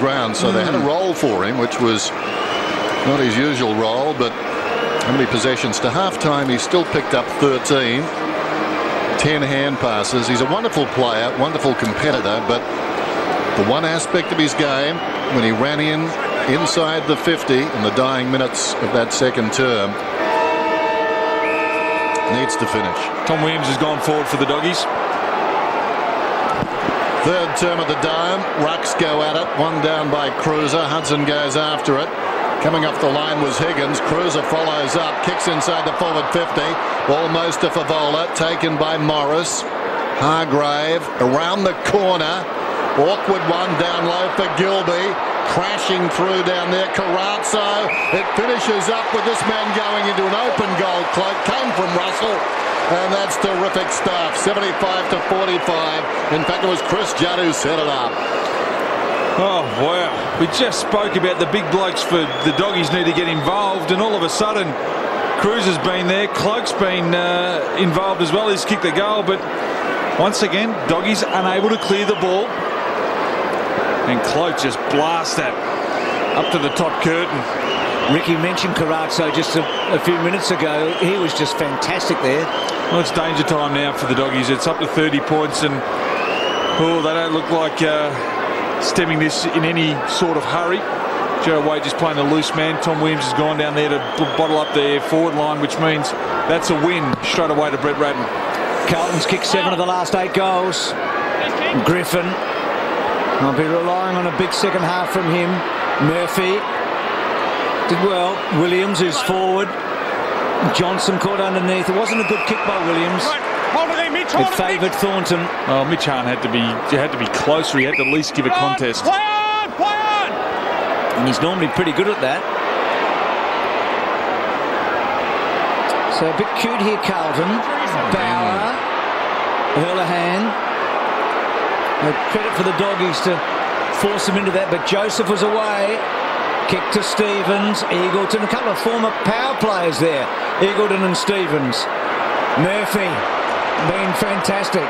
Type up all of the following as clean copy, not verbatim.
ground, so they had a role for him, which was not his usual role. But how many possessions to halftime? He still picked up 13. 10 hand passes. He's a wonderful player, wonderful competitor, but the one aspect of his game, when he ran inside the 50 in the dying minutes of that second term, needs to finish. Tom Williams has gone forward for the Doggies. Third term at the Dome. Rucks go at it. One down by Cruiser. Hudson goes after it. Coming off the line was Higgins. Cruiser follows up. Kicks inside the forward 50. Almost to Favola. Taken by Morris. Hargrave around the corner. Awkward one down low for Gilby. Crashing through down there. Carazzo. It finishes up with this man going into an open goal. Cloak came from Russell. And that's terrific stuff. 75 to 45. In fact, it was Chris Judd who set it up. Oh, wow. We just spoke about the big blokes for the Doggies need to get involved, and all of a sudden, Cruz has been there. Cloak's been involved as well. He's kicked the goal, but once again, Doggies unable to clear the ball. And Cloak just blasts that up to the top curtain. Ricky mentioned Carazzo just a few minutes ago. He was just fantastic there. Well, it's danger time now for the Doggies. It's up to 30 points, and they don't look like stemming this in any sort of hurry. Joe Wade just playing a loose man. Tom Williams has gone down there to bottle up their forward line, which means that's a win straight away to Brett Ratton. Carlton's kicked 7 of the last 8 goals. Griffin, I'll be relying on a big second half from him. Murphy did well. Williams, who's forward. Johnson caught underneath. It wasn't a good kick by Williams. It favoured Thornton. Oh, Mitch Hahn had to be closer. He had to at least give a contest. Play on! And he's normally pretty good at that. So a bit cute here, Carlton. Bauer, Hurlihan. No credit for the Doggies to force him into that, but Joseph was away. Kick to Stevens, Eagleton, a couple of former power players there, Eagleton and Stevens. Murphy being fantastic.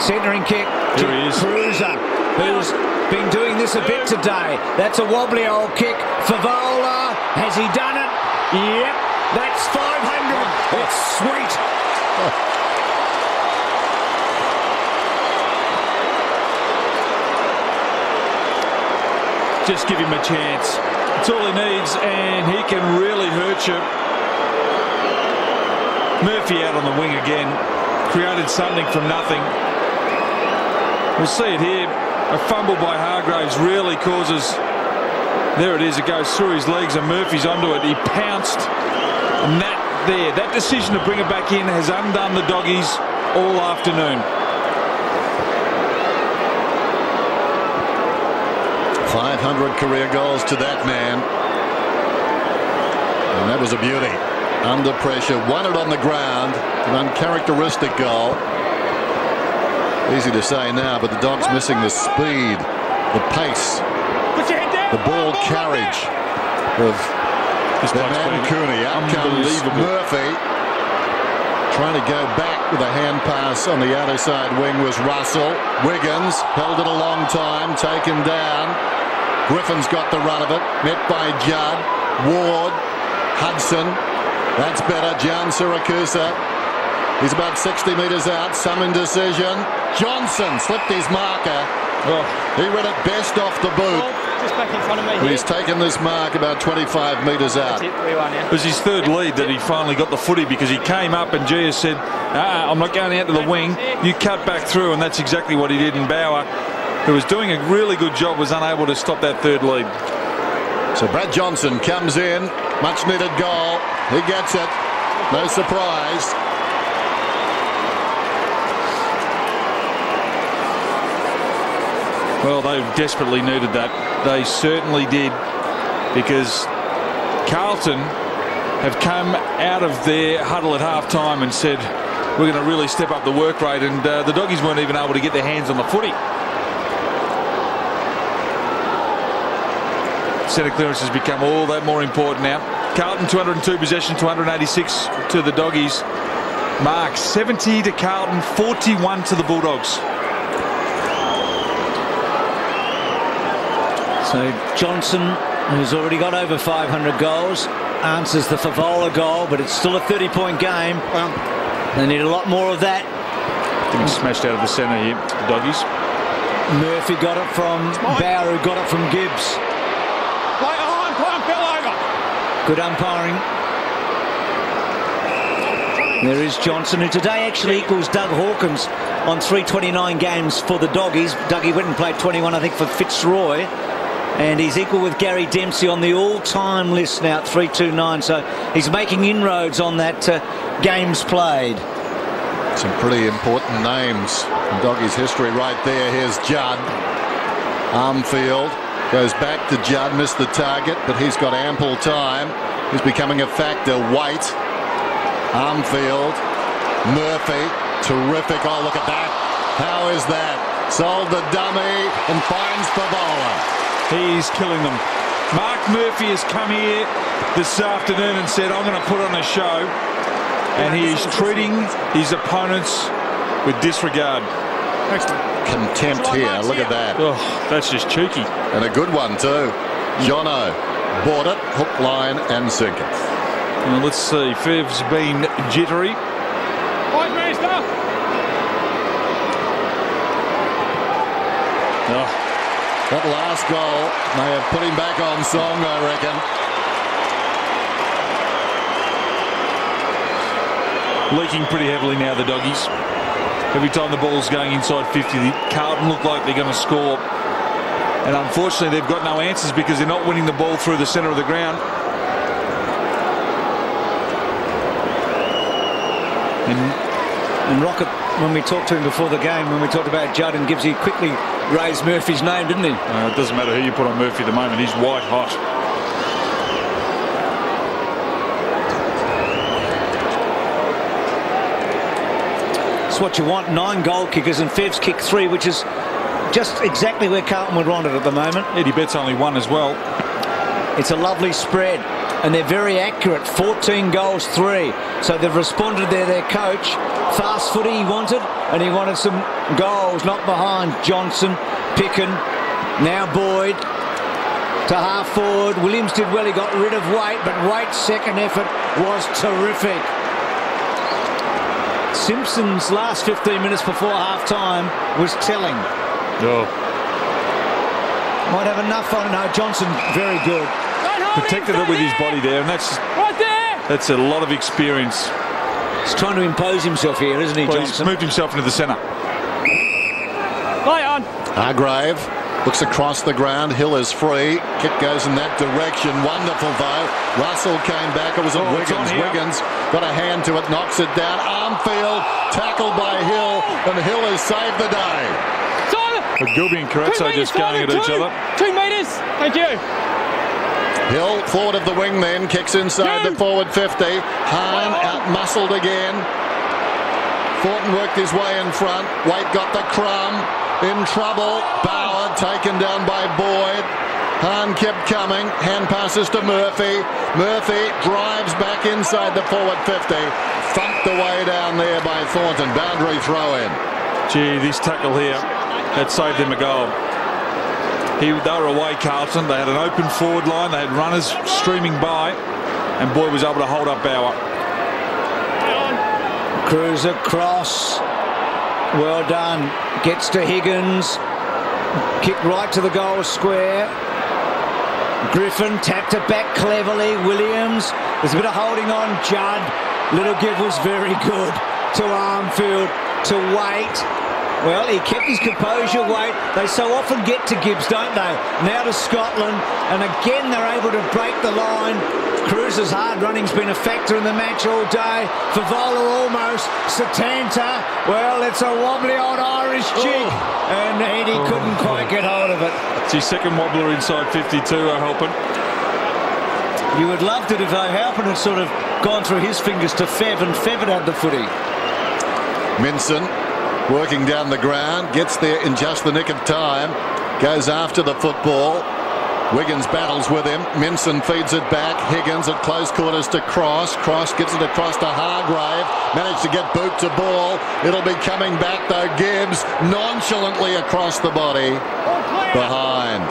Centering kick to Cruiser, who's been doing this a bit today. That's a wobbly old kick. Favola, has he done it? Yep, that's 500. It's sweet. Just give him a chance. That's all he needs, and he can really hurt you. Murphy out on the wing again. Created something from nothing. We'll see it here. A fumble by Hargraves really causes... There it is. It goes through his legs, and Murphy's onto it. He pounced. And that decision to bring it back in has undone the Doggies all afternoon. 500 career goals to that man. And that was a beauty. Under pressure, won it on the ground. An uncharacteristic goal. Easy to say now, but the Dogs missing the speed, the pace, the ball carriage of their man Cooney. Out comes Murphy. Trying to go back with a hand pass on the outer side wing was Russell. Wiggins held it a long time, taken down. Griffin's got the run of it, met by Judd. Ward, Hudson, that's better. John Siracusa, he's about 60 metres out, some indecision. Johnson slipped his marker. He read it best off the boot. Just back in front of me. He's taken this mark about 25 metres out. It was his third lead that he finally got the footy, because he came up and Gia said, I'm not going out to the wing, you cut back through, and that's exactly what he did. And Bauer, who was doing a really good job, was unable to stop that third lead. So Brad Johnson comes in, much needed goal. He gets it, no surprise. Well, they desperately needed that. They certainly did, because Carlton have come out of their huddle at half-time and said, we're going to really step up the work rate, and the Doggies weren't even able to get their hands on the footy. Centre clearance has become all that more important now. Carlton 202 possession, 286 to the Doggies. Mark 70 to Carlton, 41 to the Bulldogs. So Johnson, who's already got over 500 goals, answers the Favola goal, but it's still a 30-point game. They need a lot more of that. Getting smashed out of the centre here, the Doggies. Murphy got it from Bauer, who got it from Gibbs. Play on, fell over. Good umpiring. There is Johnson, who today actually equals Doug Hawkins on 329 games for the Doggies. Dougie Whitten played 21, I think, for Fitzroy. And he's equal with Gary Dempsey on the all-time list now at 329. So he's making inroads on that games played. Some pretty important names in Doggies history right there. Here's Judd. Armfield goes back to Judd, missed the target, but he's got ample time. He's becoming a factor. White, Armfield, Murphy, terrific. Oh, look at that. How is that? Sold the dummy and finds Favola. He's killing them. Mark Murphy has come here this afternoon and said, I'm going to put on a show. And he is treating his opponents with disregard. Contempt here. Look at that. Oh, that's just cheeky. And a good one too. Jono bought it, hook, line and sinker. Well, let's see. Fev's been jittery. Oh, that last goal may have put him back on song, I reckon. Leaking pretty heavily now, the Doggies. Every time the ball's going inside 50, Carlton look like they're going to score. And unfortunately, they've got no answers because they're not winning the ball through the centre of the ground. And Rocket, when we talked to him before the game, when we talked about Judd and Gibbs, he quickly raised Murphy's name, didn't he? It doesn't matter who you put on Murphy at the moment. He's white hot. It's what you want. 9 goal kickers, and Fev's kicked 3, which is just exactly where Carlton would want it at the moment. Eddie Betts only 1 as well. It's a lovely spread, and they're very accurate. 14 goals, 3. So they've responded there, their coach. Fast footy he wanted, and he wanted some goals, not behind. Johnson, Picken, now Boyd to half forward. Williams did well, he got rid of Waite, but Waite's second effort was terrific. Simpson's last 15 minutes before half-time was telling. Oh. Might have enough on. No, Johnson, very good. Protected it with his body there, and that's a lot of experience. He's trying to impose himself here, isn't he, Well, Johnson? he's moved himself into the centre. Play on. Hargrave looks across the ground. Hill is free. Kick goes in that direction. Wonderful though. Russell came back. It was at Wiggins. Wiggins got a hand to it, knocks it down. Armfield tackled by Hill, and Hill has saved the day. But Gilby and Carezzo just going at each other. 2 metres. Thank you. Hill forward of the wing then, kicks inside the forward 50. Hahn out-muscled again. Thornton worked his way in front. Waite got the crumb. In trouble. Bauer taken down by Boyd. Hahn kept coming. Hand passes to Murphy. Murphy drives back inside the forward 50. Thumped away down there by Thornton. Boundary throw in. Gee, this tackle here had saved them a goal. They were away, Carlton. They had an open forward line. They had runners streaming by, and Boyd was able to hold up Bauer. Cruiser cross. Well done. Gets to Higgins. Kick right to the goal square. Griffin tapped it back cleverly. Williams. There's a bit of holding on. Judd. Little give was very good to Armfield, to Waite. Well, he kept his composure, Waite. They so often get to Gibbs, don't they? Now to Scotland, and again they're able to break the line. Cruiser's hard running's been a factor in the match all day. Favola almost. Satanta, well, it's a wobbly old Irish jig, and Eddie couldn't quite get hold of it. It's his second wobbler inside 52, O'Halpin. You would love it if O'Halpin had sort of gone through his fingers to Fev, and Fev had the footy. Minson working down the ground, gets there in just the nick of time, goes after the football. Wiggins battles with him. Minson feeds it back. Higgins at close quarters to Cross. Cross gets it across to Hargrave. Managed to get boot to ball. It'll be coming back though. Gibbs nonchalantly across the body. Behind.